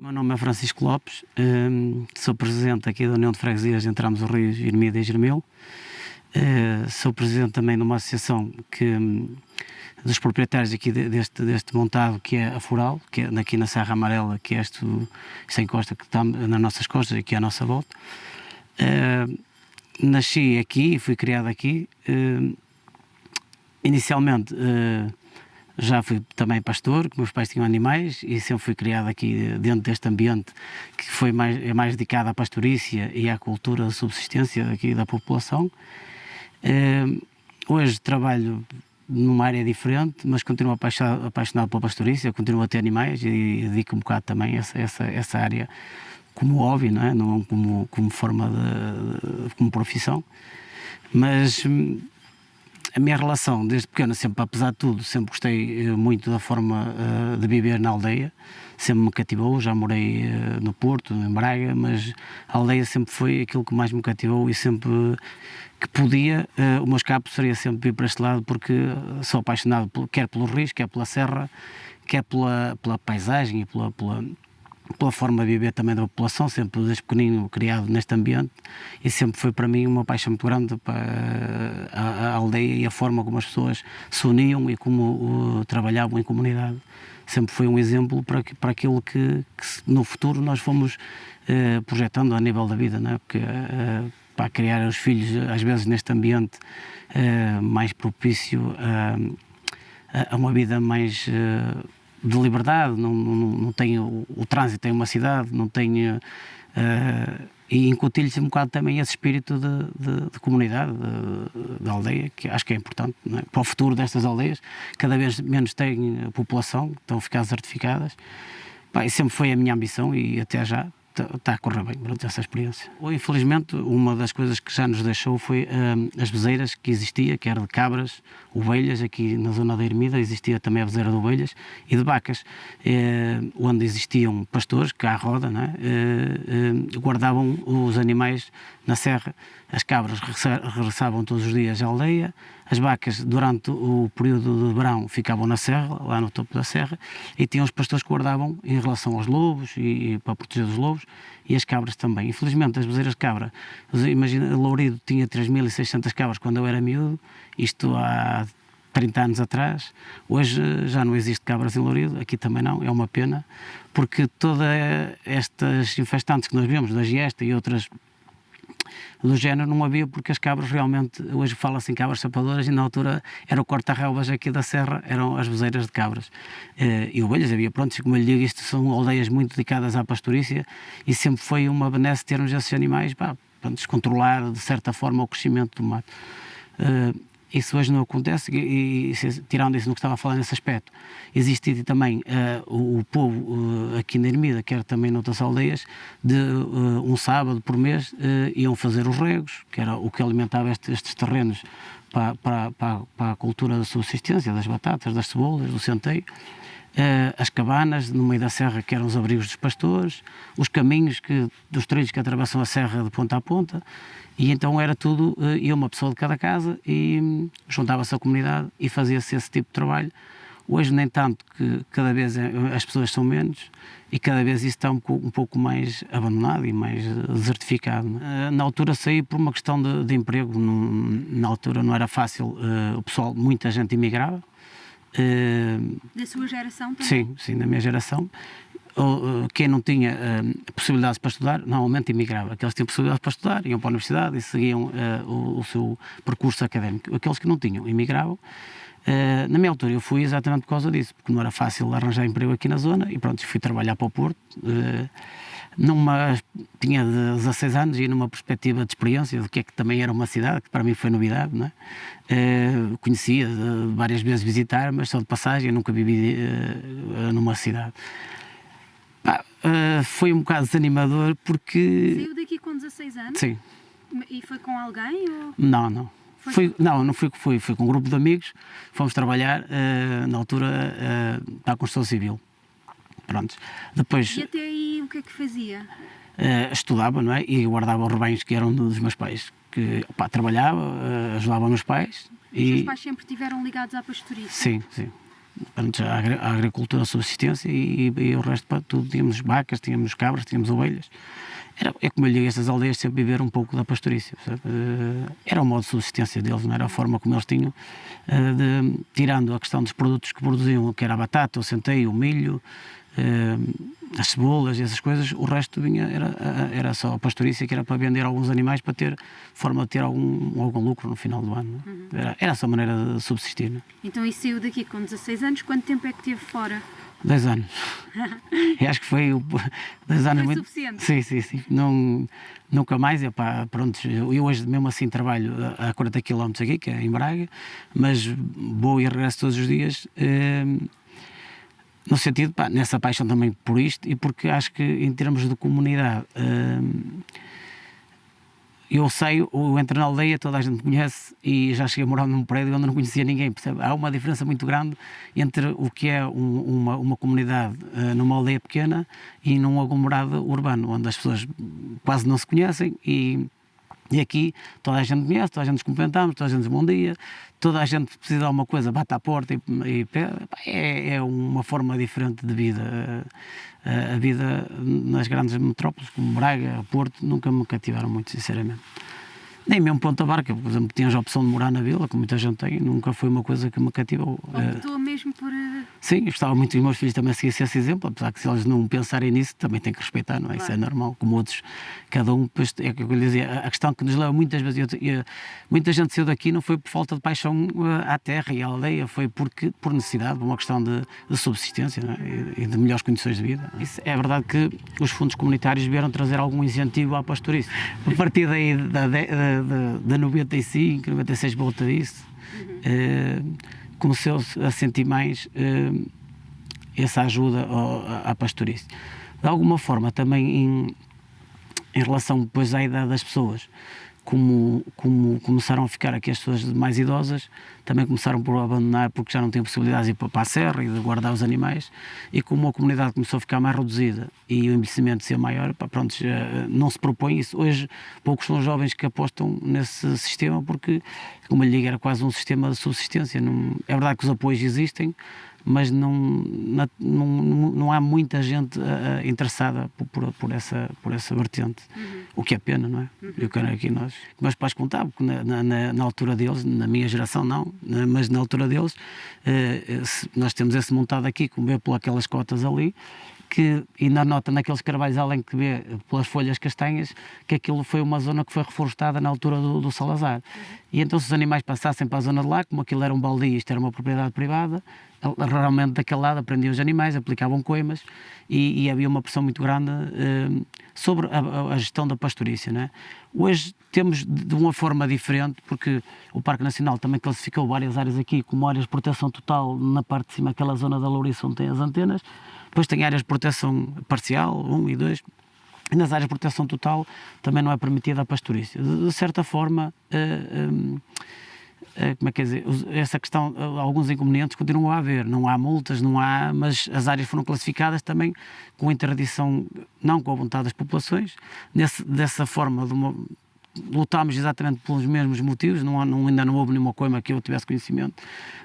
O meu nome é Francisco Lopes, sou presidente aqui da União de Freguesias entre Ambos os Rios, Ermida e Germil. Sou presidente também de uma associação dos proprietários aqui deste montado, que é a Foral, que é aqui na Serra Amarela, que é esta encosta que está nas nossas costas, aqui à nossa volta. Nasci aqui e fui criado aqui. Inicialmente já fui também pastor, que meus pais tinham animais e sempre fui criado aqui dentro deste ambiente que é mais dedicado à pastorícia e à cultura de subsistência aqui da população. Hoje trabalho numa área diferente, mas continuo apaixonado pela pastorícia, continuo a ter animais e dedico um bocado também essa área como hobby, não é? Não como forma como profissão. Mas a minha relação, desde pequeno, sempre, apesar de tudo, sempre gostei muito da forma de viver na aldeia, sempre me cativou. Já morei no Porto, em Braga, mas a aldeia sempre foi aquilo que mais me cativou e sempre que podia, o meu escape seria sempre vir para este lado, porque sou apaixonado quer pelos rios, quer pela serra, quer pela paisagem e pela forma de viver também da população, sempre desde pequenino criado neste ambiente, e sempre foi para mim uma paixão muito grande para a aldeia e a forma como as pessoas se uniam e como trabalhavam em comunidade. Sempre foi um exemplo para aquilo que no futuro nós fomos projetando a nível da vida, não é? Porque para criar os filhos, às vezes neste ambiente mais propício a uma vida mais de liberdade, não tenho o trânsito em uma cidade, não tenho e incutir-lhes um bocado também esse espírito de comunidade, de aldeia, que acho que é importante, não é? Para o futuro destas aldeias. Cada vez menos têm população, estão a ficar desertificadas. E sempre foi a minha ambição e até já está a correr bem durante essa experiência. Infelizmente, uma das coisas que já nos deixou foi as bezeiras que existia, que era de cabras, ovelhas. Aqui na zona da Ermida existia também a bezeira de ovelhas e de vacas, onde existiam pastores, que à roda, não é? Guardavam os animais na serra. As cabras regressavam todos os dias à aldeia, as vacas durante o período de verão ficavam na serra, lá no topo da serra, e tinham os pastores que guardavam em relação aos lobos e para proteger os lobos, e as cabras também. Infelizmente as bezeiras de cabra, imagina, Lourido tinha 3.600 cabras quando eu era miúdo, isto há 30 anos atrás. Hoje já não existe cabras em Lourido, aqui também não, é uma pena, porque todas estas infestantes que nós vemos, da giesta e outras do género, não havia, porque as cabras realmente, hoje fala-se em cabras sapadoras, e na altura era o corta-relvas aqui da serra, eram as bezeiras de cabras. E ovelhas havia, pronto, como eu lhe digo, isto são aldeias muito dedicadas à pastorícia e sempre foi uma benesse termos esses animais, para descontrolar de certa forma o crescimento do mato. Isso hoje não acontece, e tirando isso no que estava a falar nesse aspecto, existe também o povo aqui na Ermida, quer também noutras aldeias, de um sábado por mês iam fazer os regos, que era o que alimentava estes terrenos para a cultura da subsistência, das batatas, das cebolas, do centeio. As cabanas no meio da serra, que eram os abrigos dos pastores, os caminhos dos trilhos que atravessam a serra de ponta a ponta, e então era tudo, ia uma pessoa de cada casa e juntava-se a comunidade e fazia-se esse tipo de trabalho. Hoje nem tanto, que cada vez as pessoas são menos e cada vez isso está um pouco mais abandonado e mais desertificado. Na altura saí por uma questão de emprego, na altura não era fácil, o pessoal, muita gente imigrava. Da sua geração também? Sim, da minha geração. Quem não tinha possibilidades para estudar, normalmente imigrava. Aqueles que tinham possibilidades para estudar, iam para a universidade e seguiam o seu percurso académico. Aqueles que não tinham, imigravam. Na minha altura eu fui exatamente por causa disso, porque não era fácil arranjar emprego aqui na zona, e pronto, fui trabalhar para o Porto. Tinha 16 anos e numa perspectiva de experiência do que é que também era uma cidade, que para mim foi novidade, não é? Conhecia várias vezes visitar, mas só de passagem, nunca vivi numa cidade. Foi um bocado desanimador, porque... Saiu daqui com 16 anos? Sim. E foi com alguém? Ou... Não. Não fui com um grupo de amigos, fomos trabalhar na altura para a construção civil. Pronto. Depois, e até aí o que é que fazia? Estudava, não é? E guardava os rebanhos que eram dos meus pais. Trabalhava, ajudava meus pais. Os seus pais sempre estiveram ligados à pastorícia? Sim. a agricultura, a subsistência e o resto, pá, tudo. Tínhamos vacas, tínhamos cabras, tínhamos ovelhas. É como eu digo, estas aldeias sempre viveram um pouco da pastorícia, sabe? Era o modo de subsistência deles, não era a forma como eles tinham, tirando a questão dos produtos que produziam, que era a batata, o centeio, o milho, as cebolas e essas coisas. O resto era só a pastorícia, que era para vender alguns animais, para ter forma de ter algum lucro no final do ano. Era só a maneira de subsistir. Não? Então, e saiu daqui com 16 anos, quanto tempo é que teve fora? 2 anos. E acho que foi 2 anos Foi muito... suficiente? Sim. Nunca mais. Pronto, eu hoje mesmo assim trabalho a 40 km aqui, que é em Braga, mas vou e regresso todos os dias, no sentido, nessa paixão também por isto, e porque acho que em termos de comunidade, eu entro na aldeia, toda a gente me conhece, e já cheguei a morar num prédio onde não conhecia ninguém, percebe? Há uma diferença muito grande entre o que é uma comunidade numa aldeia pequena e num aglomerado urbano, onde as pessoas quase não se conhecem, e aqui toda a gente conhece, toda a gente nos cumprimentamos, toda a gente diz bom dia, toda a gente precisa de alguma coisa, bate à porta e pede. É uma forma diferente de vida. A vida nas grandes metrópoles, como Braga, Porto, nunca me cativaram muito, sinceramente. Nem mesmo Ponta Barca, por exemplo, tinhas a opção de morar na vila, como muita gente tem, nunca foi uma coisa que me cativou. Optou mesmo por... Sim, eu gostava muito, e os meus filhos também seguissem esse exemplo, apesar que se eles não pensarem nisso, também têm que respeitar, não é? Claro. Isso é normal, como outros, cada um, depois, é o que eu lhe dizia, a questão que nos leva muitas vezes, muita gente saiu daqui não foi por falta de paixão à terra e à aldeia, foi por necessidade, por uma questão de subsistência, não é? E de melhores condições de vida. Isso é verdade que os fundos comunitários vieram trazer algum incentivo à pastorícia. A partir daí da 95, 96, volta disso, começou-se a sentir mais essa ajuda à pastorícia. De alguma forma, também em relação depois à idade das pessoas, como começaram a ficar aqui as pessoas mais idosas, também começaram por abandonar porque já não têm possibilidades de ir para a serra e de guardar os animais, e como a comunidade começou a ficar mais reduzida e o envelhecimento ser maior, pronto, não se propõe isso. Hoje poucos são os jovens que apostam nesse sistema porque, como eu lhe digo, era quase um sistema de subsistência. É verdade que os apoios existem, mas não há muita gente interessada por essa vertente, o que é pena, não é? Eu quero aqui nós, meus pais contavam, porque na altura deles, na minha geração não, mas na altura deles, nós temos esse montado aqui, como vê por aquelas cotas ali, que ainda nota naqueles carvalhos além que vê pelas folhas castanhas que aquilo foi uma zona que foi reflorestada na altura do Salazar. E então se os animais passassem para a zona de lá, como aquilo era um baldio, isto era uma propriedade privada, raramente daquele lado aprendiam os animais, aplicavam coimas e havia uma pressão muito grande sobre a gestão da pastorícia, não é? Hoje temos de uma forma diferente, porque o Parque Nacional também classificou várias áreas aqui como áreas de proteção total na parte de cima, aquela zona da Louriça onde tem as antenas. Depois tem áreas de proteção parcial, 1 e 2, e nas áreas de proteção total também não é permitida a pastorícia. De certa forma, como é que quer dizer, essa questão, alguns inconvenientes continuam a haver, não há multas, mas as áreas foram classificadas também com interdição, não com a vontade das populações, dessa forma lutámos exatamente pelos mesmos motivos, ainda não houve nenhuma coima que eu tivesse conhecimento,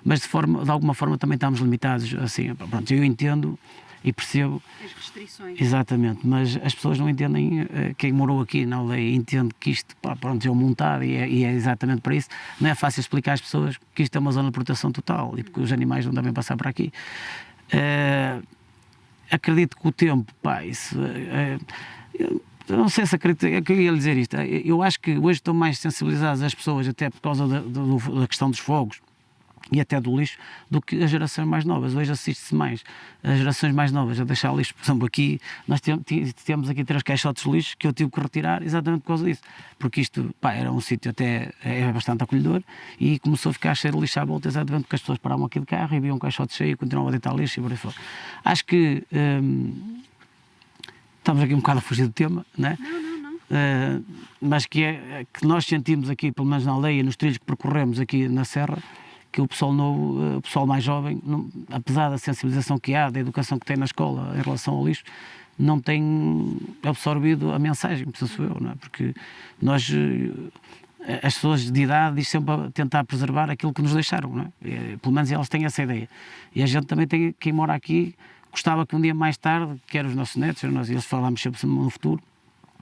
mas de alguma forma também estamos limitados, assim, pronto, eu entendo e percebo as restrições. Exatamente, mas as pessoas não entendem, quem morou aqui na aldeia entende que isto, pronto, é um montado e é exatamente para isso. Não é fácil explicar às pessoas que isto é uma zona de proteção total e porque os animais não devem passar por aqui. Acredito que o tempo, eu não sei se acredito, é que eu ia lhe dizer isto. Eu acho que hoje estão mais sensibilizadas as pessoas, até por causa da questão dos fogos e até do lixo, do que as gerações mais novas. Hoje assiste-se mais as gerações mais novas a deixar lixo. Por exemplo, aqui nós temos aqui 3 caixotes de lixo que eu tive que retirar exatamente por causa disso, porque isto era um sítio até bastante acolhedor e começou a ficar cheio de lixo à volta, exatamente porque as pessoas paravam aqui de carro e viam um caixote cheio e continuavam a deitar lixo e por aí fora. Acho que estamos aqui um bocado a fugir do tema, não é? Não. Mas que nós sentimos aqui, pelo menos na aldeia, nos trilhos que percorremos aqui na Serra, que o pessoal novo, o pessoal mais jovem, apesar da sensibilização que há, da educação que tem na escola em relação ao lixo, não tem absorvido a mensagem, penso eu, não é? Porque nós, as pessoas de idade diz sempre a tentar preservar aquilo que nos deixaram, não é? Pelo menos elas têm essa ideia. E a gente também tem, quem mora aqui, gostava que um dia mais tarde, quer os nossos netos, eles falámos sempre no futuro,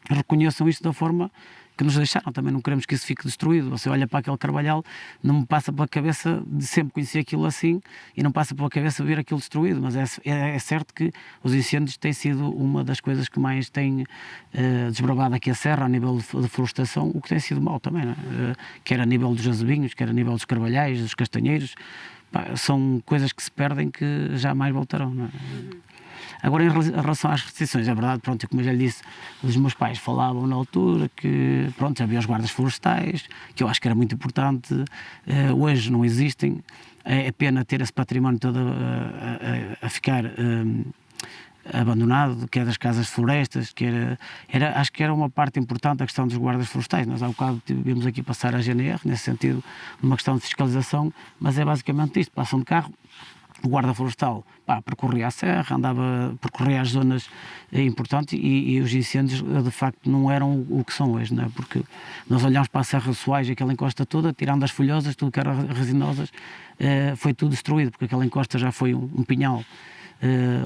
reconheçam isto da forma que nos deixaram. Também não queremos que isso fique destruído. Você olha para aquele Carvalhal, não me passa pela cabeça de sempre conhecer aquilo assim e não passa pela cabeça ver aquilo destruído, mas é certo que os incêndios têm sido uma das coisas que mais têm desbravado aqui a serra a nível de florestação, o que tem sido mau também, não é? Quer a nível dos azevinhos, quer a nível dos carvalhais, dos castanheiros, são coisas que se perdem que jamais voltarão, não é? Agora, em relação às restrições, é verdade, pronto, como eu já lhe disse, os meus pais falavam na altura que, pronto, havia os guardas florestais, que eu acho que era muito importante, hoje não existem, é pena ter esse património todo a ficar abandonado, que é das casas de florestas, que acho que era uma parte importante a questão dos guardas florestais. Nós há bocado tivemos aqui passar a GNR, nesse sentido, numa questão de fiscalização, mas é basicamente isto, passam de carro, o guarda florestal percorria a serra, percorria as zonas importantes e os incêndios de facto não eram o que são hoje, não é? Porque nós olhamos para a Serra de Soares, aquela encosta toda, tirando as folhosas, tudo que era resinosas, foi tudo destruído, porque aquela encosta já foi um pinhal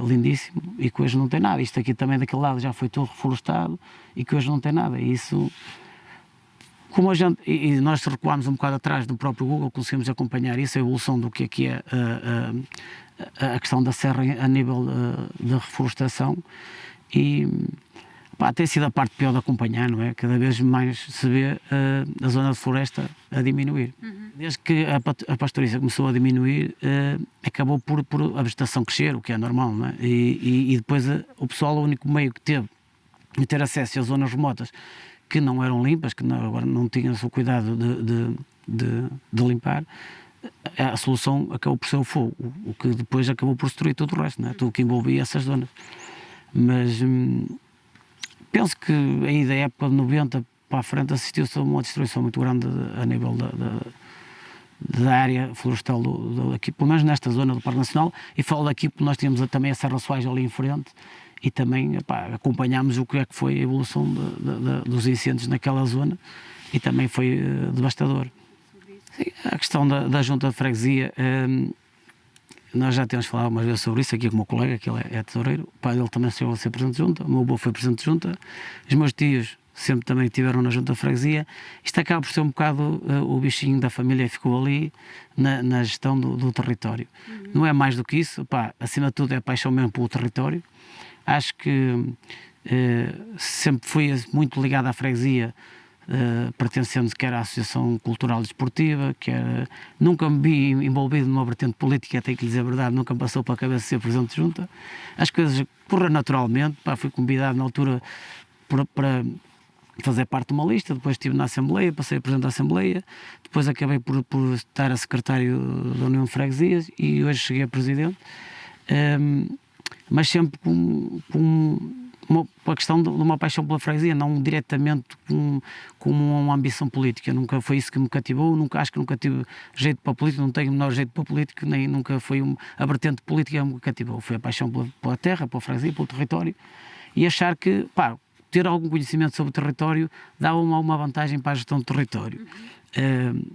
lindíssimo e que hoje não tem nada. Isto aqui também daquele lado já foi todo reflorestado e que hoje não tem nada. E isso... Como a gente, e nós recuámos um bocado atrás do próprio Google, conseguimos acompanhar isso, a evolução do que é a questão da serra a nível da reflorestação e tem sido a parte pior de acompanhar, não é? Cada vez mais se vê a zona de floresta a diminuir. Desde que a pastoriça começou a diminuir, acabou por a vegetação crescer, o que é normal, não é? E depois o pessoal, o único meio que teve de ter acesso às zonas remotas que não eram limpas, que agora não tinham o cuidado de limpar, a solução acabou por ser o fogo, o que depois acabou por destruir todo o resto, não é? Tudo que envolvia essas zonas. Mas penso que aí da época de 90 para a frente assistiu-se a uma destruição muito grande a nível da área florestal aqui, pelo menos nesta zona do Parque Nacional, e falo daqui porque nós tínhamos também a Serra de Soares ali em frente, e também acompanhámos o que é que foi a evolução dos incêndios naquela zona e também foi devastador. Sim, a questão da junta de freguesia, nós já temos falado umas vezes sobre isso aqui com o meu colega, que ele é tesoureiro, o pai dele também chegou a ser presidente de junta, o meu avô foi presidente de junta, os meus tios sempre também estiveram na junta de freguesia. Isto acaba por ser um bocado o bichinho da família que ficou ali na gestão do território. Não é mais do que isso, acima de tudo é paixão mesmo pelo território. Acho que sempre fui muito ligado à freguesia, pertencendo quer à Associação Cultural e Desportiva, nunca me vi envolvido numa vertente política, tenho que lhe dizer a verdade, nunca me passou para a cabeça ser presidente de junta. As coisas correram naturalmente, fui convidado na altura para fazer parte de uma lista, depois estive na Assembleia, passei a presidente da Assembleia, depois acabei por estar a secretário da União de Freguesias e hoje cheguei a presidente. Mas sempre com a questão de uma paixão pela freguesia, não diretamente com uma ambição política. Nunca foi isso que me cativou, acho que nunca tive jeito para a política, não tenho o menor jeito para a política, nem nunca foi a vertente política que me cativou. Foi a paixão pela terra, pela freguesia, pelo território, e achar que, ter algum conhecimento sobre o território dava uma vantagem para a gestão do território.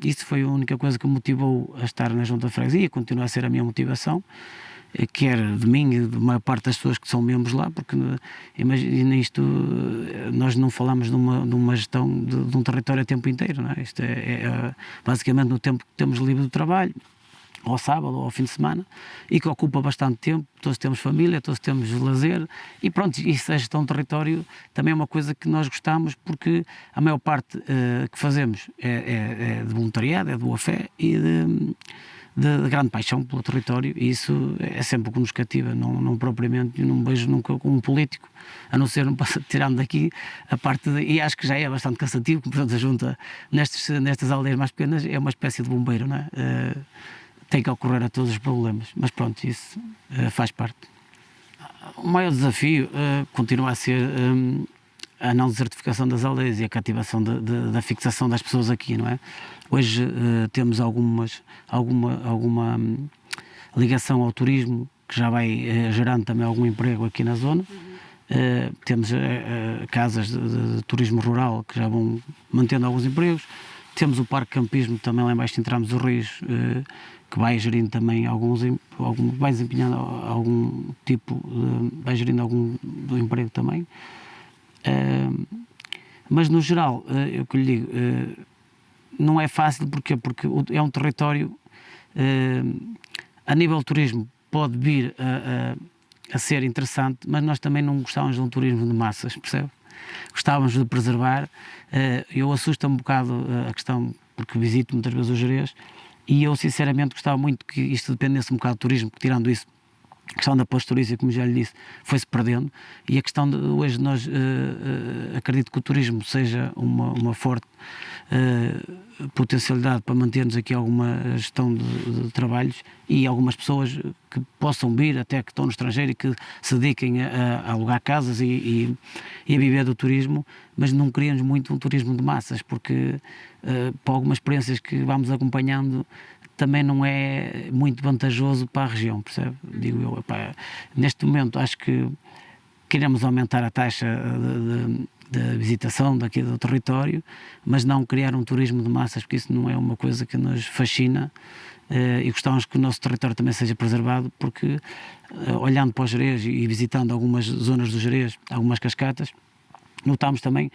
Isso foi a única coisa que me motivou a estar na junta de freguesia, continua a ser a minha motivação, quer de mim e de maior parte das pessoas que são membros lá, porque imagina isto, nós não falamos de uma gestão de um território a tempo inteiro, não é? Isto é basicamente no tempo que temos livre do trabalho, ao sábado ou ao fim de semana, e que ocupa bastante tempo, todos temos família, todos temos lazer, e pronto, isso a gestão do território também é uma coisa que nós gostamos, porque a maior parte que fazemos é de voluntariado, é de boa fé e de grande paixão pelo território, e isso é sempre o que nos cativa, não propriamente, não vejo nunca como um político, a não ser, tirando daqui a parte e acho que já é bastante cansativo, porque portanto a junta nestas aldeias mais pequenas é uma espécie de bombeiro, não é? Tem que ocorrer a todos os problemas, mas pronto, isso faz parte. O maior desafio continua a ser a não desertificação das aldeias e a cativação da fixação das pessoas aqui, não é? Hoje temos alguma ligação ao turismo, que já vai gerando também algum emprego aqui na zona. Temos casas de turismo rural que já vão mantendo alguns empregos. Temos o Parque Campismo também lá embaixo, entramos os rios, que vai gerindo também vai desempenhando algum tipo, vai gerindo algum do emprego também. Mas no geral, eu que lhe digo, não é fácil, porque é um território, a nível de turismo pode vir a ser interessante, mas nós também não gostávamos de um turismo de massas, percebe? Gostávamos de preservar. Eu assusto-me um bocado a questão, porque visito muitas vezes o Gerês, e eu sinceramente gostava muito que isto dependesse um bocado do turismo, porque tirando isso, a questão da pastorícia, como já lhe disse, foi-se perdendo, e a questão de hoje nós acredito que o turismo seja uma forte potencialidade para mantermos aqui alguma gestão de trabalhos, e algumas pessoas que possam vir, até que estão no estrangeiro e que se dediquem a alugar casas e a viver do turismo, mas não queríamos muito um turismo de massas, porque para algumas experiências que vamos acompanhando também não é muito vantajoso para a região, percebe? Digo eu, epá, neste momento acho que queremos aumentar a taxa de visitação daqui do território, mas não criar um turismo de massas, porque isso não é uma coisa que nos fascina, e gostávamos que o nosso território também seja preservado, porque olhando para o Gerês e visitando algumas zonas do Gerês, algumas cascatas, notámos também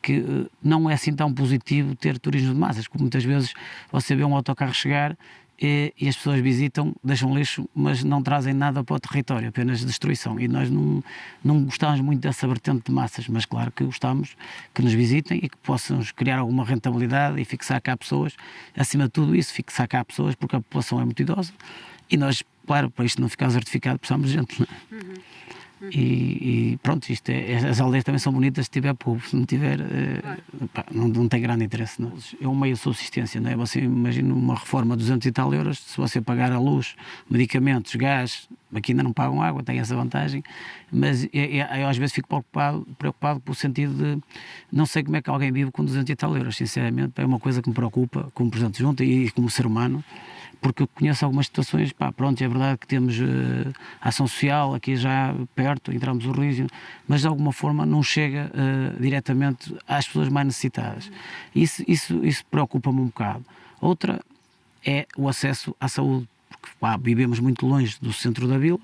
que não é assim tão positivo ter turismo de massas, porque muitas vezes você vê um autocarro chegar e as pessoas visitam, deixam lixo, mas não trazem nada para o território, apenas destruição. E nós não gostávamos muito dessa vertente de massas, mas claro que gostamos que nos visitem e que possamos criar alguma rentabilidade e fixar cá pessoas. Acima de tudo isso, fixar cá pessoas, porque a população é muito idosa e nós, claro, para isto não ficar desertificado, precisamos de gente, não é? E pronto, as aldeias também são bonitas se tiver povo, se não tiver, pá, não tem grande interesse. Não. É um meio de subsistência, não é? Você imagina uma reforma de 200 e tal euros, se você pagar a luz, medicamentos, gás, aqui ainda não pagam água, tem essa vantagem, mas eu às vezes fico preocupado pelo sentido de não sei como é que alguém vive com 200 e tal euros, sinceramente, é uma coisa que me preocupa como presidente de junta e como ser humano, porque eu conheço algumas situações, pá, pronto, é verdade que temos ação social aqui já perto, entramos no Rio, mas de alguma forma não chega diretamente às pessoas mais necessitadas. Isso preocupa-me um bocado. Outra é o acesso à saúde, porque pá, vivemos muito longe do centro da vila.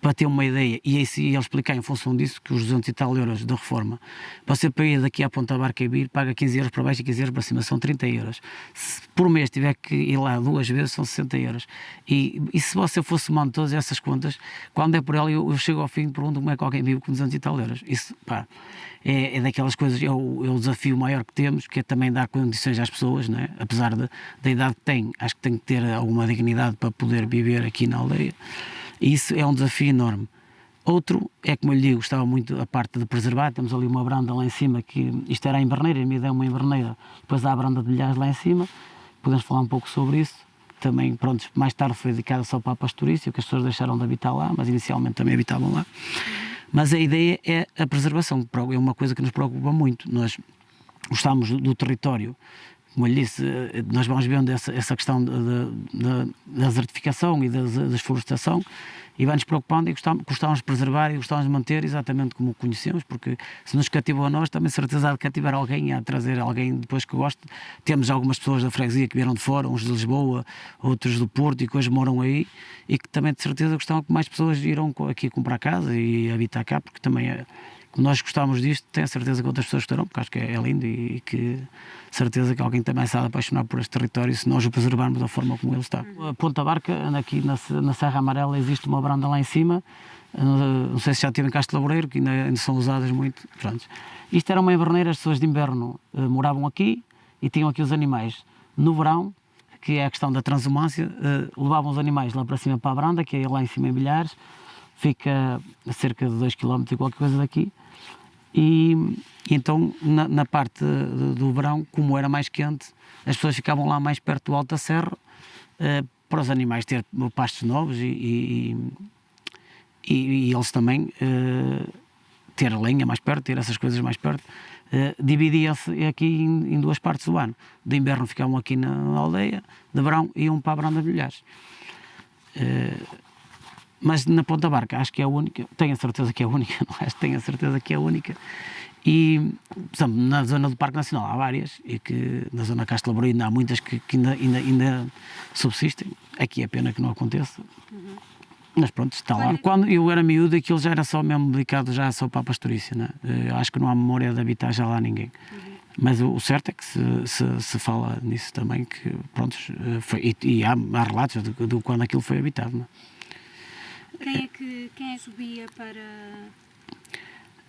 Para ter uma ideia, e ele explicar em função disso, que os 200 e tal euros da reforma, você para ir daqui à Ponta Barca e vir, paga 15 euros para baixo e 15 euros para cima, são 30 euros. Se por mês tiver que ir lá 2 vezes, são 60 euros. E se você fosse somando todas essas contas, quando é por ela, eu chego ao fim e pergunto como é que alguém vive com 200 e tal euros. Isso, pá, é daquelas coisas, é o desafio maior que temos, que é também dar condições às pessoas, não é? Apesar da idade que tem, acho que tem que ter alguma dignidade para poder viver aqui na aldeia. E isso é um desafio enorme. Outro é, como eu lhe digo, gostava muito a parte de preservar. Temos ali uma branda lá em cima, que isto era a inverneira, a minha ideia é uma inverneira, depois há a branda de milhares lá em cima, podemos falar um pouco sobre isso. Também, pronto, mais tarde foi dedicada só para a pastorícia, que as pessoas deixaram de habitar lá, mas inicialmente também habitavam lá. Mas a ideia é a preservação, é uma coisa que nos preocupa muito. Nós gostamos do território. Como eu lhe disse, nós vamos vendo essa questão da desertificação e da desflorestação e vai-nos preocupando, e gostávamos de preservar e gostávamos de manter exatamente como o conhecemos, porque se nos cativou a nós, também certeza de cativar alguém, a trazer alguém depois que goste. Temos algumas pessoas da freguesia que vieram de fora, uns de Lisboa, outros do Porto, e que hoje moram aí, e que também de certeza gostavam que mais pessoas irão aqui comprar casa e habitar cá, porque também nós gostamos disto, tenho a certeza que outras pessoas gostarão, porque acho que é lindo e que certeza que alguém também se há de apaixonar por este território se nós o preservarmos da forma como ele está. A Ponta Barca, aqui na Serra Amarela, existe uma branda lá em cima, não sei se já teve em Castro Laboreiro, que ainda são usadas muito. Pronto. Isto era uma inverneira, as pessoas de inverno moravam aqui e tinham aqui os animais. No verão, que é a questão da transumância, levavam os animais lá para cima para a branda, que é lá em cima em Bilhares, fica a cerca de 2 km e qualquer coisa daqui. E então na parte do verão, como era mais quente, as pessoas ficavam lá mais perto do Alto da Serra, para os animais ter pastos novos e eles também ter lenha mais perto, ter essas coisas mais perto. Dividia-se aqui em 2 partes do ano. De inverno ficavam aqui na aldeia, de verão iam para a Branda de Bilhares. Mas na Ponta Barca acho que é a única, tenho a certeza que é a única, não acho, tenho a certeza que é a única. E, por exemplo, na zona do Parque Nacional há várias, e que na zona de Castro Laboreiro há muitas que ainda subsistem. Aqui é pena que não aconteça. Mas pronto, está lá. Quando eu era miúdo, aquilo já era só mesmo dedicado já só para a pastorícia, né? Eu acho que não há memória de habitar já lá ninguém. Mas o certo é que se fala nisso também, que pronto, foi, e há relatos de quando aquilo foi habitado, né? Quem é que subia para...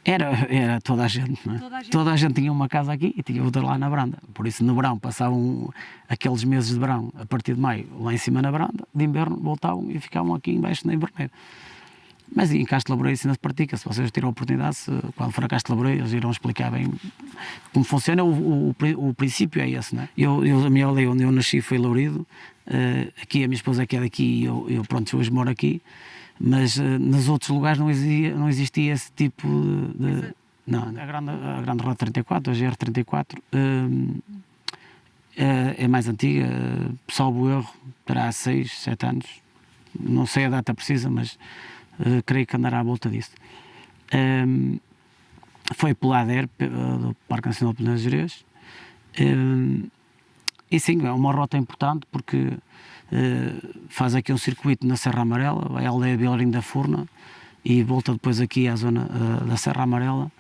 Era toda a gente, não é? Toda a gente tinha uma casa aqui e tinha outra lá na Branda. Por isso, no verão, passavam aqueles meses de verão, a partir de maio, lá em cima na Branda, de inverno voltavam e ficavam aqui embaixo na Inverneira. Mas em Castro Laboreiro isso ainda se pratica. Se vocês tiram a oportunidade, quando for a Castro Laboreiro, eles irão explicar bem como funciona. O princípio é esse, não é? A minha aldeia onde eu nasci foi Lourido. Aqui a minha esposa que é daqui e eu pronto, hoje moro aqui. Mas nos outros lugares não existia esse tipo de... Não, a grande Rota 34, a GR34, é mais antiga, salvo erro, terá 6, 7 anos. Não sei a data precisa, mas creio que andará à volta disso. Foi pela ADER, do Parque Nacional de Peneiras Gerês. E sim, é uma rota importante porque faz aqui um circuito na Serra Amarela, vai à aldeia de Vilarinho da Furna e volta depois aqui à zona da Serra Amarela,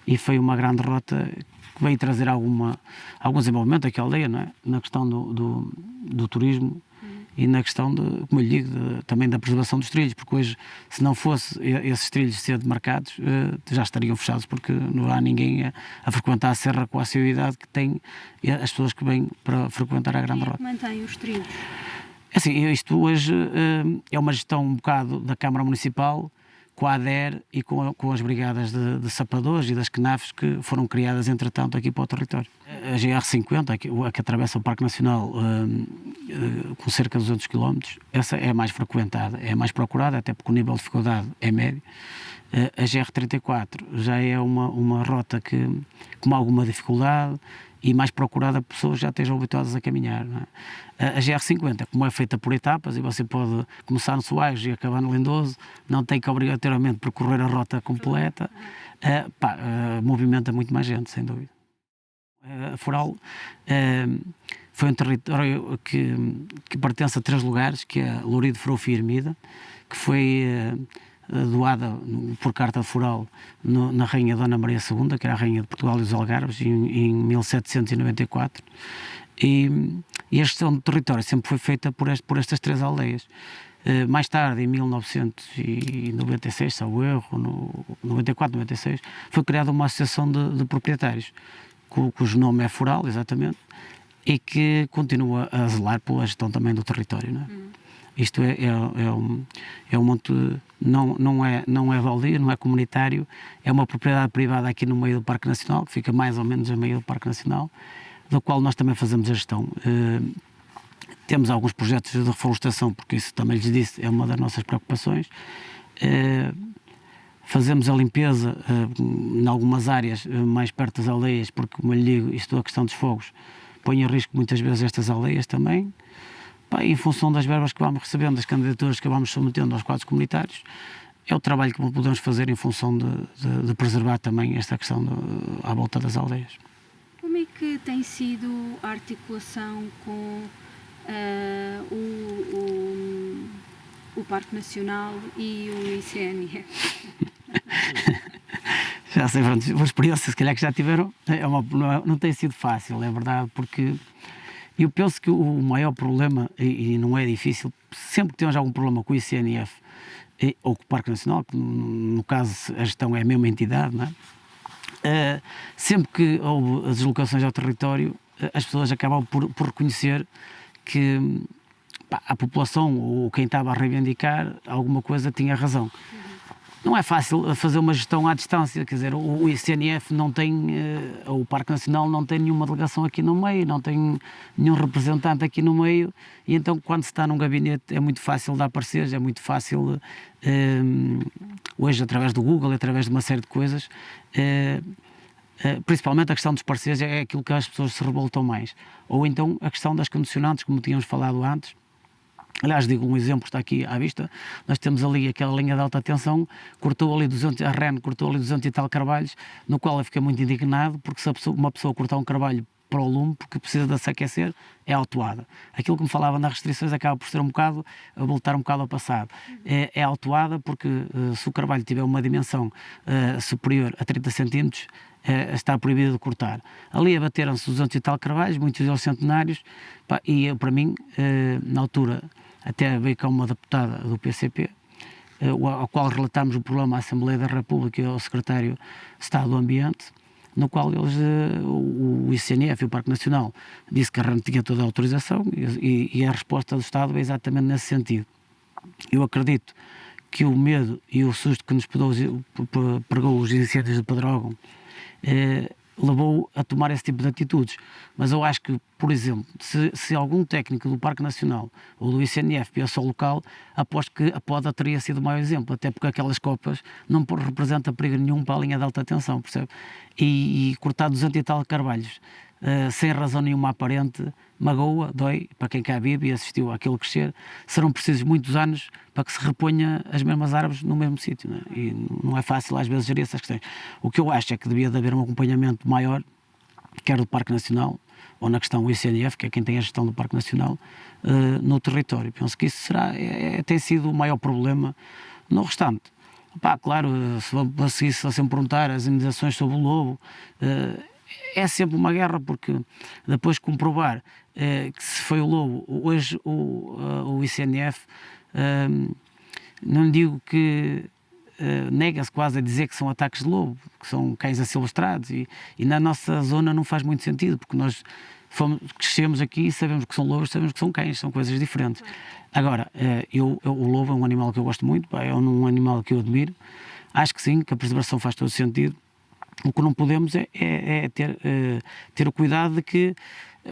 e foi uma grande rota que veio trazer algum desenvolvimento aqui à aldeia, não é? Na questão do turismo e na questão, como eu lhe digo, também da preservação dos trilhos, porque hoje, se não fosse esses trilhos ser demarcados, já estariam fechados, porque não há ninguém a frequentar a serra com a assiduidade que tem as pessoas que vêm para frequentar a grande rota. Quem mantém os trilhos? Assim, isto hoje é uma gestão um bocado da Câmara Municipal, com a ADER e com as brigadas de sapadores e das CNAFs que foram criadas, entretanto, aqui para o território. A GR50, a que atravessa o Parque Nacional com cerca de 200 km, essa é a mais frequentada, é a mais procurada, até porque o nível de dificuldade é médio. A GR34 já é uma rota que, com alguma dificuldade e mais procurada por pessoas que já estejam habituadas a caminhar, não é? A GR50, como é feita por etapas, e você pode começar no Soares e acabar no Lindoso, não tem que obrigatoriamente percorrer a rota completa, movimenta muito mais gente, sem dúvida. A Foral foi um território que pertence a 3 lugares, que é Lourido, Froufo e Ermida, que foi doada por carta de Foral na Rainha Dona Maria II, que era a Rainha de Portugal e dos Algarves, em 1794. E a gestão do território sempre foi feita por estas 3 aldeias. Mais tarde, em 1996, salvo erro, 94, 96, foi criada uma associação de proprietários, cujo nome é Foral, exatamente, e que continua a zelar pela gestão também do território, não é? Isto é um monte, não é baldio, não é comunitário, é uma propriedade privada aqui no meio do Parque Nacional, que fica mais ou menos a meio do Parque Nacional, do qual nós também fazemos a gestão. Temos alguns projetos de reflorestação, porque isso também lhes disse, é uma das nossas preocupações. Fazemos a limpeza em algumas áreas mais perto das aldeias, porque, como eu lhe digo, isto a questão dos fogos põe em risco muitas vezes estas aldeias também. Em função das verbas que vamos recebendo, das candidaturas que vamos submetendo aos quadros comunitários, é o trabalho que podemos fazer em função de preservar também esta questão à volta das aldeias. Como é que tem sido a articulação com o Parque Nacional e o ICNF? Já sei, uma experiência, se calhar que já tiveram, não tem sido fácil, é verdade, porque eu penso que o maior problema, e não é difícil, sempre que temos algum problema com o ICNF ou com o Parque Nacional, que no caso a gestão é a mesma entidade, não é? Sempre que houve as deslocações ao território, as pessoas acabam por reconhecer que a população ou quem estava a reivindicar alguma coisa tinha razão. Não é fácil fazer uma gestão à distância, quer dizer, o ICNF não tem, o Parque Nacional não tem nenhuma delegação aqui no meio, não tem nenhum representante aqui no meio, e então quando se está num gabinete é muito fácil dar pareceres, é muito fácil, hoje através do Google, através de uma série de coisas, principalmente a questão dos pareceres é aquilo que as pessoas se revoltam mais. Ou então a questão das condicionantes, como tínhamos falado antes, Aliás, digo um exemplo que está aqui à vista. Nós temos ali aquela linha de alta tensão, cortou ali 200, a REN cortou ali 200 e tal carvalhos, no qual eu fiquei muito indignado, porque se uma pessoa cortar um carvalho para o lume, porque precisa de se aquecer, é autuada. Aquilo que me falava nas restrições acaba por ser um bocado, a voltar um bocado ao passado. É autuada porque se o carvalho tiver uma dimensão superior a 30 cm, está proibido de cortar. Ali abateram-se 200 e tal carvalhos, muitos deles centenários, e eu, para mim, na altura, até veio cá uma deputada do PCP, ao qual relatámos o problema à Assembleia da República e ao Secretário de Estado do Ambiente, no qual eles, o ICNF e o Parque Nacional disse que a REN tinha toda a autorização e a resposta do Estado é exatamente nesse sentido. Eu acredito que o medo e o susto que nos pregou os incêndios de Pedrógão levou a tomar esse tipo de atitudes. Mas eu acho que, por exemplo, se algum técnico do Parque Nacional ou do ICNF viesse ao local, aposto que a poda teria sido o maior exemplo, até porque aquelas copas não representam perigo nenhum para a linha de alta tensão, percebe? E cortar 200 e tal carvalhos sem razão nenhuma aparente, magoa, dói, para quem cá vive e assistiu àquilo crescer. Serão precisos muitos anos para que se reponha as mesmas árvores no mesmo sítio, não é? E não é fácil às vezes gerir essas questões. O que eu acho é que devia de haver um acompanhamento maior, quer do Parque Nacional, ou na questão do ICNF, que é quem tem a gestão do Parque Nacional, no território. Penso que isso tem sido o maior problema. No restante, claro, se você me perguntar as indenizações sobre o lobo, é sempre uma guerra, porque depois de comprovar que se foi o lobo, hoje o ICNF, não digo que nega-se quase a dizer que são ataques de lobo, que são cães asilvestrados, e na nossa zona não faz muito sentido, porque nós crescemos aqui e sabemos que são lobos, sabemos que são cães, são coisas diferentes. Agora, o lobo é um animal que eu gosto muito, é um animal que eu admiro, acho que sim, que a preservação faz todo sentido. O que não podemos é ter o cuidado de que,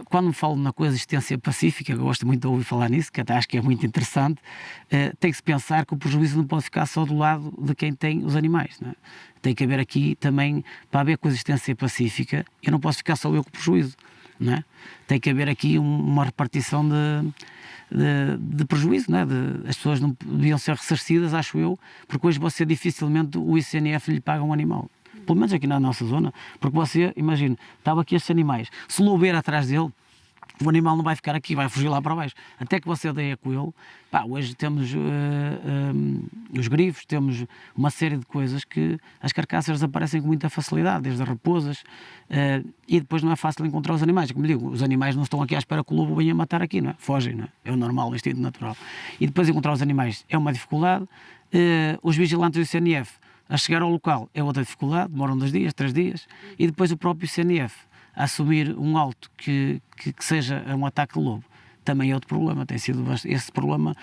quando me falo na coexistência pacífica, eu gosto muito de ouvir falar nisso, que até acho que é muito interessante, tem que se pensar que o prejuízo não pode ficar só do lado de quem tem os animais, não é? Tem que haver aqui também, para haver coexistência pacífica, eu não posso ficar só eu com o prejuízo, não é? Tem que haver aqui uma repartição de prejuízo, não é? As pessoas não deviam ser ressarcidas, acho eu, porque hoje você dificilmente o ICNF lhe paga um animal. Pelo menos aqui na nossa zona, porque você, imagina, estava aqui estes animais, se louber atrás dele, o animal não vai ficar aqui, vai fugir lá para baixo, até que você odeia com ele. Hoje temos os grifos, temos uma série de coisas que as carcaças desaparecem com muita facilidade, desde as raposas, e depois não é fácil encontrar os animais. Como digo, os animais não estão aqui à espera que o lobo venha matar aqui, não é? Fogem, não é? É o normal, o instinto natural. E depois encontrar os animais é uma dificuldade. Os vigilantes do ICNF a chegar ao local é outra dificuldade, demoram 2 dias, 3 dias, e depois o próprio ICNF a assumir um auto que seja um ataque de lobo, também é outro problema. Tem sido esse problema,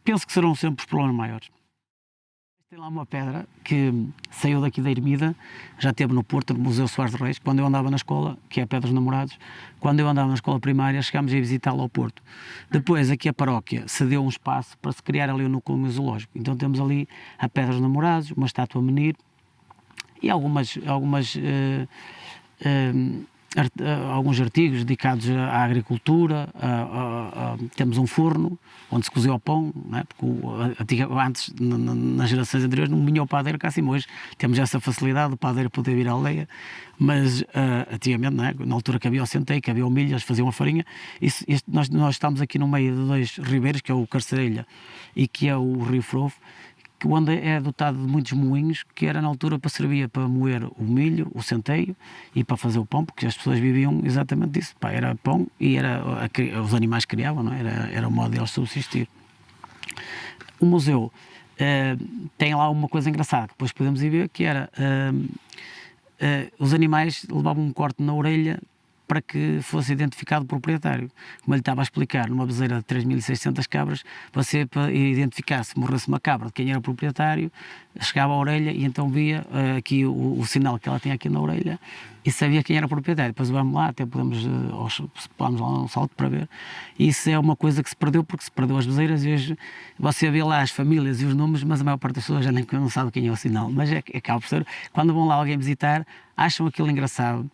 penso que serão sempre os problemas maiores. Tem lá uma pedra que saiu daqui da Ermida, já esteve no Porto, no Museu Soares de Reis, quando eu andava na escola, que é a Pedra dos Namorados, quando eu andava na escola primária, chegámos a ir visitá-la ao Porto. Depois, aqui a paróquia cedeu um espaço para se criar ali o núcleo zoológico. Então temos ali a Pedra dos Namorados, uma estátua a menir e alguns artigos dedicados à agricultura. Temos um forno onde se cozia o pão, não é? Porque antes, nas gerações anteriores, não vinha o padeiro cá acima. Hoje temos essa facilidade, o padeiro poder vir à aldeia, mas antigamente, não é? Na altura que havia o centeio, que havia o milho, eles faziam a farinha. Nós estamos aqui no meio de 2 ribeiros, que é o Carcereira e que é o Rio Frouxo, onde é dotado de muitos moinhos, que era na altura servia para moer o milho, o centeio, e para fazer o pão, porque as pessoas viviam exatamente disso. Era pão e os animais criavam, não é? Era o modo deles subsistir. O museu tem lá uma coisa engraçada, que depois podemos ir ver, que era os animais levavam um corte na orelha para que fosse identificado o proprietário. Como ele estava a explicar, numa bezeira de 3.600 cabras, você, para identificar se morresse uma cabra de quem era o proprietário, chegava à orelha e então via aqui o sinal que ela tinha aqui na orelha e sabia quem era o proprietário. Depois vamos lá, até podemos lá um salto para ver. E isso é uma coisa que se perdeu, porque se perdeu as bezeiras e hoje você vê lá as famílias e os nomes, mas a maior parte das pessoas já nem não sabe quem é o sinal. Mas acaba por ser, quando vão lá alguém visitar, acham aquilo engraçado.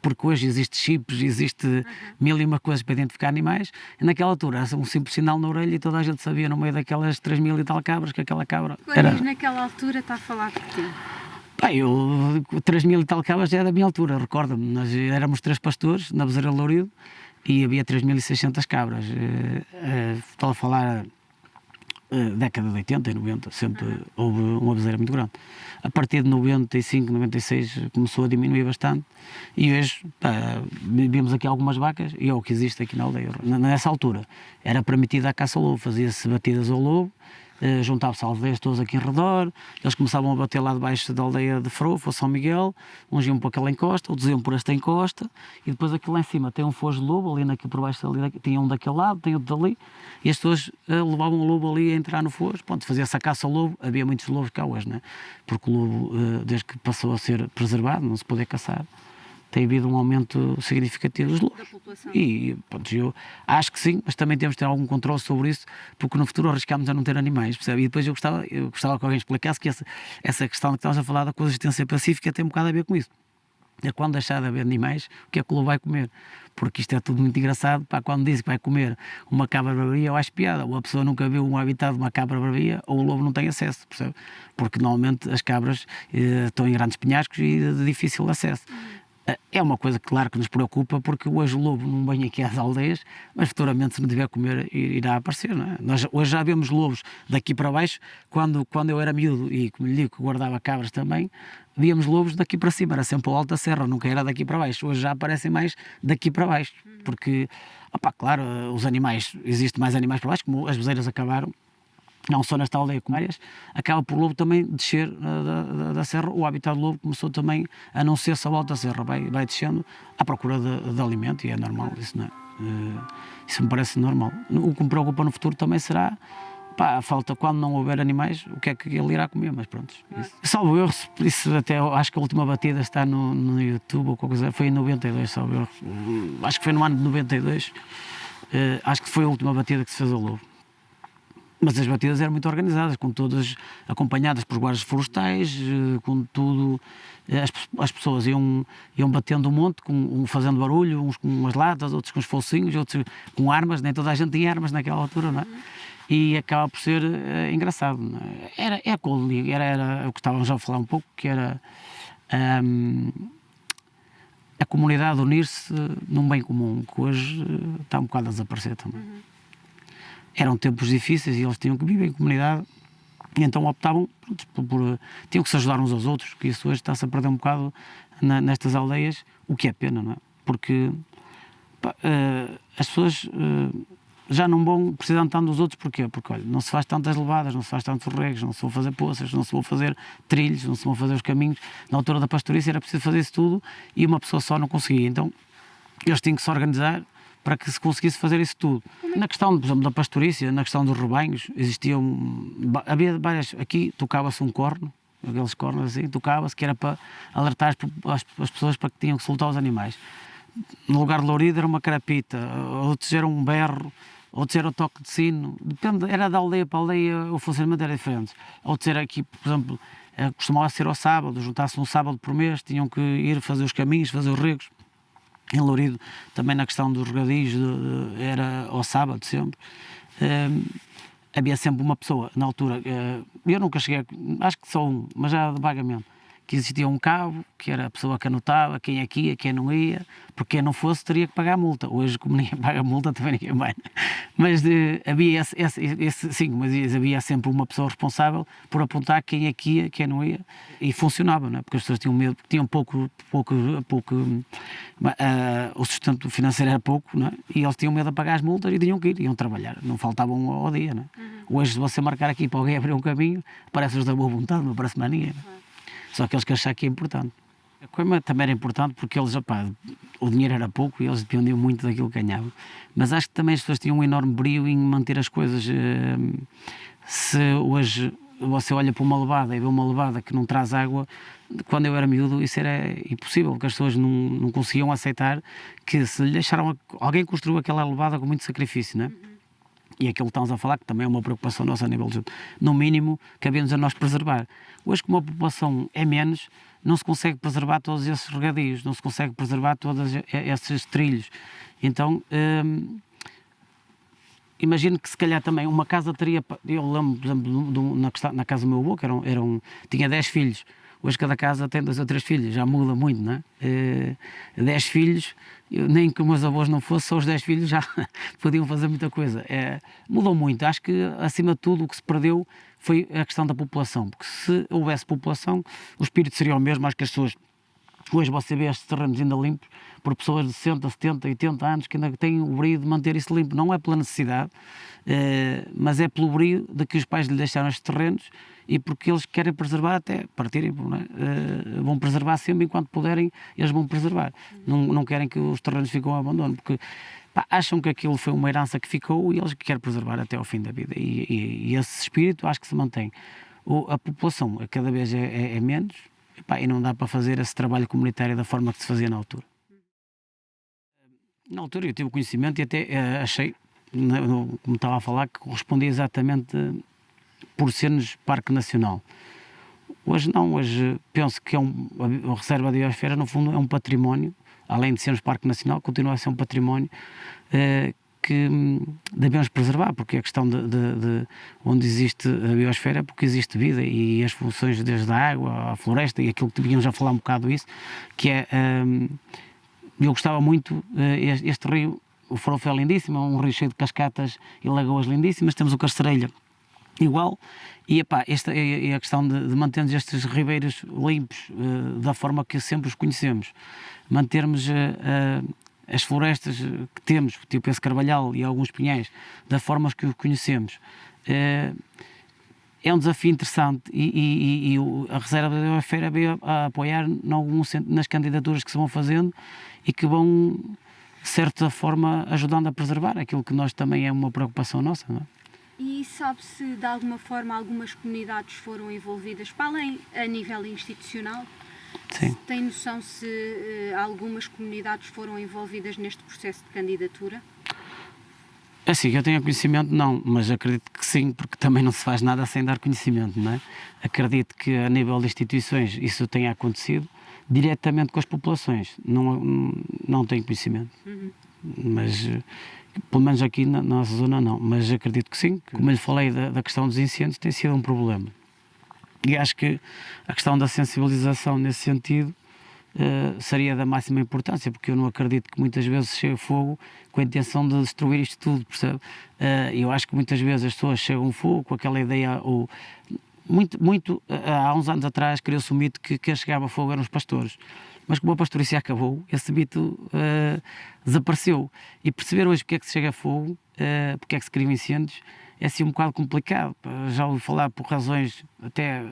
porque hoje existe chips, existe mil e uma coisas para identificar animais, e naquela altura era um simples sinal na orelha e toda a gente sabia no meio daquelas 3.000 e tal cabras que aquela cabra era... Quando naquela altura está a falar de quê? Pá, eu, 3.000 e tal cabras já é da minha altura, recorda-me, nós éramos 3 pastores na Bezerra de Lourido e havia 3.600 cabras. Estou a falar década de 80 e 90, sempre houve uma bezerra muito grande. A partir de 95, 96 começou a diminuir bastante e hoje vimos aqui algumas vacas e é o que existe aqui na aldeia. Nessa altura era permitida a caça ao lobo, fazia-se batidas ao lobo, juntavam-se aldeias todas aqui em redor, eles começavam a bater lá debaixo da aldeia de Froufo ou São Miguel, uns iam por aquela encosta, outros iam por esta encosta, e depois aqui lá em cima tem um fojo de lobo, ali por baixo, ali, tinha um daquele lado, tem outro dali, e as pessoas levavam o lobo ali a entrar no fojo, pronto, fazia-se a caça ao lobo, havia muitos lobos cá hoje, né? Porque o lobo, desde que passou a ser preservado, não se poder caçar, tem havido um aumento significativo dos lobos. Da população. E pronto, eu acho que sim, mas também temos de ter algum controle sobre isso, porque no futuro arriscamos a não ter animais, percebe? E depois eu gostava que alguém explicasse que essa questão que estamos a falar da coexistência pacífica tem um bocado a ver com isso. É quando deixar de haver animais, o que é que o lobo vai comer? Porque isto é tudo muito engraçado, pá, quando diz que vai comer uma cabra-bravia, eu acho piada, ou a pessoa nunca viu um habitat de uma cabra-bravia, ou o lobo não tem acesso, percebe? Porque normalmente as cabras estão em grandes penhascos e de difícil acesso. É uma coisa, claro, que nos preocupa, porque hoje o lobo não vem aqui às aldeias, mas futuramente, se não tiver a comer, irá aparecer, não é? Nós hoje já vemos lobos daqui para baixo. Quando eu era miúdo e, como lhe digo, que guardava cabras também, víamos lobos daqui para cima, era sempre ao alto da serra, nunca era daqui para baixo. Hoje já aparecem mais daqui para baixo, porque, claro, os animais, existem mais animais para baixo, como as bezerras acabaram, não só nesta aldeia como áreas, acaba por o lobo também descer da serra. O habitat do lobo começou também a não ser só alta da serra, vai descendo à procura de alimento, e é normal, isso não é? Isso me parece normal. O que me preocupa no futuro também será a falta, quando não houver animais, o que é que ele irá comer, mas pronto. Salvo erro, isso até acho que a última batida está no YouTube, ou qualquer coisa, foi em 92, salvo erro. Acho que foi no ano de 92, acho que foi a última batida que se fez ao lobo. Mas as batidas eram muito organizadas, com todas acompanhadas por guardas florestais, com tudo. As pessoas iam batendo um monte, fazendo barulho, uns com umas latas, outros com os focinhos, outros com armas. Nem toda a gente tinha armas naquela altura, não é? E acaba por ser engraçado. Não é? Era o que estávamos já a falar um pouco, que era a comunidade unir-se num bem comum, que hoje está um bocado a desaparecer também. Eram tempos difíceis e eles tinham que viver em comunidade, e então optavam tinham que se ajudar uns aos outros, que isso hoje está-se a perder um bocado nestas aldeias, o que é pena, não é? Porque as pessoas já não vão precisando tanto dos outros. Porquê? Porque olha, não se faz tantas levadas, não se faz tantos regos, não se vão fazer poças, não se vão fazer trilhos, não se vão fazer os caminhos. Na altura da pastorícia era preciso fazer isso tudo e uma pessoa só não conseguia, então eles tinham que se organizar para que se conseguisse fazer isso tudo. Na questão, por exemplo, da pastorícia, na questão dos rebanhos, havia várias, aqui tocava-se um corno, aqueles cornos assim, tocava-se, que era para alertar as pessoas para que tinham que soltar os animais. No lugar de Lourido era uma carapita, outros eram um berro, outros era o toque de sino, depende, era da aldeia para aldeia, o funcionamento era diferente. Outros era aqui, por exemplo, costumava ser ao sábado, juntasse um sábado por mês, tinham que ir fazer os caminhos, fazer os regos. Em Lourido, também na questão dos regadios, era ao sábado sempre. Havia sempre uma pessoa, na altura, eu nunca cheguei, acho que só um, mas já vagamente, que existia um cabo, que era a pessoa que anotava quem é que ia, quem não ia, porque quem não fosse teria que pagar multa. Hoje, como ninguém paga multa, também ninguém vai. Mas havia sim, mas havia sempre uma pessoa responsável por apontar quem é que ia, quem não ia, e funcionava, não é? Porque as pessoas tinham medo, porque tinham pouco o sustento financeiro era pouco, não é? E eles tinham medo de pagar as multas e tinham que ir, iam trabalhar, não faltavam ao dia, não é? Hoje, se você marcar aqui para alguém abrir um caminho, parece-os da boa vontade, não parece mais ninguém. Só aqueles que acham que é importante. A coima também era importante porque eles, o dinheiro era pouco e eles dependiam muito daquilo que ganhavam. Mas acho que também as pessoas tinham um enorme brio em manter as coisas. Se hoje você olha para uma levada e vê uma levada que não traz água, quando eu era miúdo isso era impossível, porque as pessoas não conseguiam aceitar que se lhe deixaram. Alguém construiu aquela levada com muito sacrifício, não é? E aquilo que estamos a falar, que também é uma preocupação nossa a nível de, no mínimo, cabemos a nós preservar. Hoje, como a população é menos, não se consegue preservar todos esses regadios, não se consegue preservar todos esses trilhos. Então, imagino que se calhar também uma casa teria, eu lembro, por exemplo, na casa do meu avô, que tinha 10 filhos. Hoje cada casa tem 2 ou 3 filhos, já muda muito, não é? 10 filhos, nem que os meus avós não fossem, só os 10 filhos já podiam fazer muita coisa. Mudou muito. Acho que, acima de tudo, o que se perdeu foi a questão da população, porque se houvesse população, o espírito seria o mesmo. Acho que as pessoas, hoje você vê estes terrenos ainda limpos, por pessoas de 60, 70, 80 anos que ainda têm o brio de manter isso limpo. Não é pela necessidade, mas é pelo brio de que os pais lhe deixaram estes terrenos e porque eles querem preservar até partirem, vão preservar sempre enquanto puderem, eles vão preservar. Não querem que os terrenos fiquem ao abandono, porque acham que aquilo foi uma herança que ficou e eles querem preservar até ao fim da vida. E esse espírito acho que se mantém. A população cada vez é menos, e não dá para fazer esse trabalho comunitário da forma que se fazia na altura. Na altura eu tive o conhecimento e até achei, como estava a falar, que correspondia exatamente por sermos Parque Nacional. Hoje não, hoje penso que a Reserva da Biosfera, no fundo, é um património, além de sermos Parque Nacional, continua a ser um património que devemos preservar, porque a questão de onde existe a biosfera é porque existe vida e as funções desde a água, a floresta e aquilo que devíamos já falar um bocado isso, que é, eu gostava muito, este rio, o Farofé é lindíssimo, é um rio cheio de cascatas e lagoas lindíssimas, temos o Castrelha igual, e esta é a questão de mantermos estes ribeiros limpos da forma que sempre os conhecemos, mantermos as florestas que temos, tipo esse carvalhal e alguns pinhais, da forma que os conhecemos. É um desafio interessante e a Reserva da Biosfera veio a apoiar nas candidaturas que se vão fazendo e que vão, de certa forma, ajudando a preservar aquilo que nós também é uma preocupação nossa, não é? E sabe-se, de alguma forma, algumas comunidades foram envolvidas, para além a nível institucional? Sim. Tem noção se algumas comunidades foram envolvidas neste processo de candidatura? Assim, eu tenho conhecimento, não, mas acredito que sim, porque também não se faz nada sem dar conhecimento, não é? Acredito que a nível de instituições isso tenha acontecido diretamente com as populações, não tenho conhecimento. Mas pelo menos aqui na nossa zona não, mas acredito que sim. Como eu lhe falei da questão dos incêndios, tem sido um problema. E acho que a questão da sensibilização nesse sentido seria da máxima importância, porque eu não acredito que muitas vezes chegue fogo com a intenção de destruir isto tudo, percebe? Eu acho que muitas vezes as pessoas chegam fogo com aquela ideia, há uns anos atrás criou-se o mito que quem chegava fogo eram os pastores. Mas como a pastorícia acabou, esse mito desapareceu. E perceber hoje porque é que se chega a fogo, porque é que se criam incêndios, é assim um bocado complicado. Já ouvi falar por razões até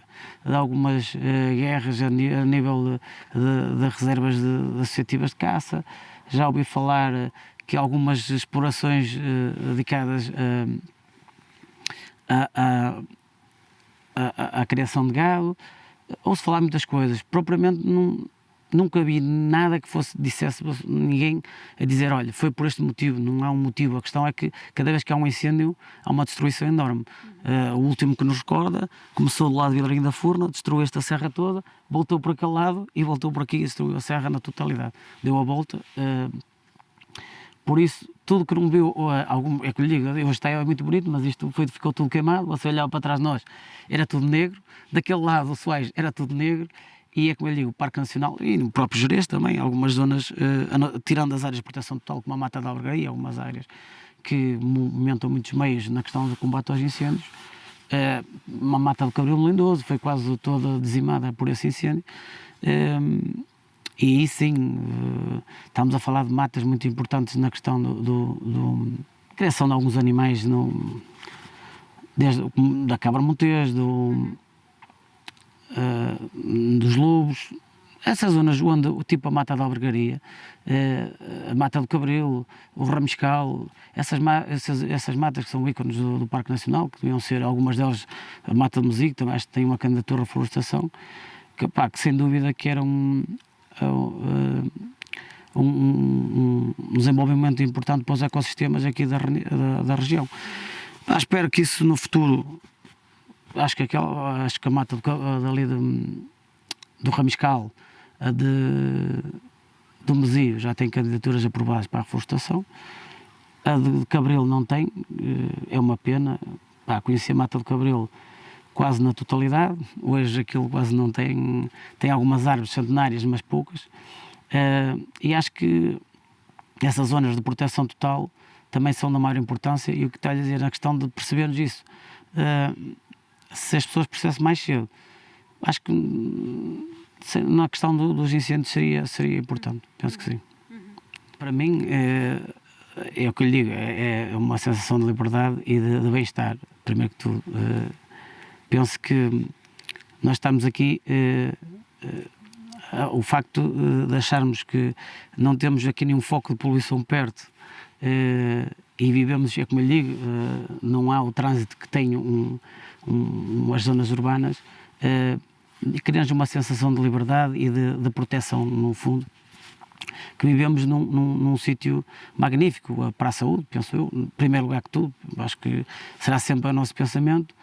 de algumas guerras a nível de reservas associativas de caça. Já ouvi falar que algumas explorações dedicadas à criação de gado. Ouço falar muitas coisas. Propriamente nunca vi nada que dissesse ninguém a dizer, olha, foi por este motivo. Não há um motivo. A questão é que cada vez que há um incêndio há uma destruição enorme. O último que nos recorda começou do lado de Vilarinho da Furna, destruiu esta serra toda, voltou por aquele lado e voltou por aqui e destruiu a serra na totalidade. Deu a volta. Por isso, tudo que não viu, é que lhe digo, hoje está muito bonito, mas isto ficou tudo queimado. Você olhava para trás de nós, era tudo negro. Daquele lado, o Soares, era tudo negro. E é como eu digo, o Parque Nacional e no próprio Gerês também, algumas zonas, tirando as áreas de proteção total, como a Mata da Albergaria, algumas áreas que movimentam muitos meios na questão do combate aos incêndios. Uma Mata do Cabril Lindoso foi quase toda dizimada por esse incêndio. E aí sim, estamos a falar de matas muito importantes na questão da criação de alguns animais, desde da cabra montês, dos lobos, essas zonas onde, tipo a Mata da Albergaria, a Mata do Cabril, o Ramiscal, essas matas que são ícones do Parque Nacional, que deviam ser, algumas delas, a Mata do Mesigo, também acho que tem uma candidatura à reflorestação, que sem dúvida que era um desenvolvimento importante para os ecossistemas aqui da região. Espero que isso no futuro, acho que a mata dali do Ramiscal, do Mesio, já tem candidaturas aprovadas para a reflorestação. A de Cabril não tem, é uma pena. Conheci a mata de Cabril quase na totalidade, hoje aquilo quase não tem algumas árvores centenárias, mas poucas. E acho que essas zonas de proteção total também são da maior importância, e o que está a dizer na questão de percebermos isso, se as pessoas percebessem mais cedo, acho que na questão dos incêndios seria importante, penso que sim. Para mim é o que eu lhe digo, é uma sensação de liberdade e de bem-estar, primeiro que tudo. Penso que nós estamos aqui, o facto de acharmos que não temos aqui nenhum foco de poluição perto, e vivemos, é como eu lhe digo, não há o trânsito que tem as zonas urbanas, e criamos uma sensação de liberdade e de proteção, no fundo, que vivemos num sítio magnífico, para a saúde, penso eu, em primeiro lugar que tudo. Acho que será sempre o nosso pensamento.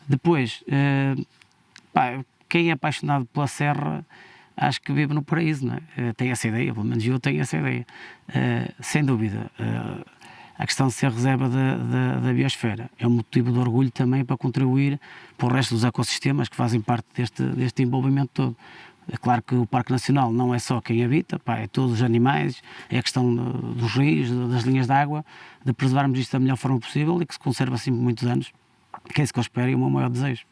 Depois, quem é apaixonado pela serra, acho que vive no paraíso, não é? Tem essa ideia, pelo menos eu tenho essa ideia, sem dúvida. A questão de ser reserva da biosfera é um motivo de orgulho também para contribuir para o resto dos ecossistemas que fazem parte deste envolvimento todo. É claro que o Parque Nacional não é só quem habita, é todos os animais, é a questão dos rios, das linhas de água, de preservarmos isto da melhor forma possível e que se conserve assim por muitos anos, que é isso que eu espero e é o meu maior desejo.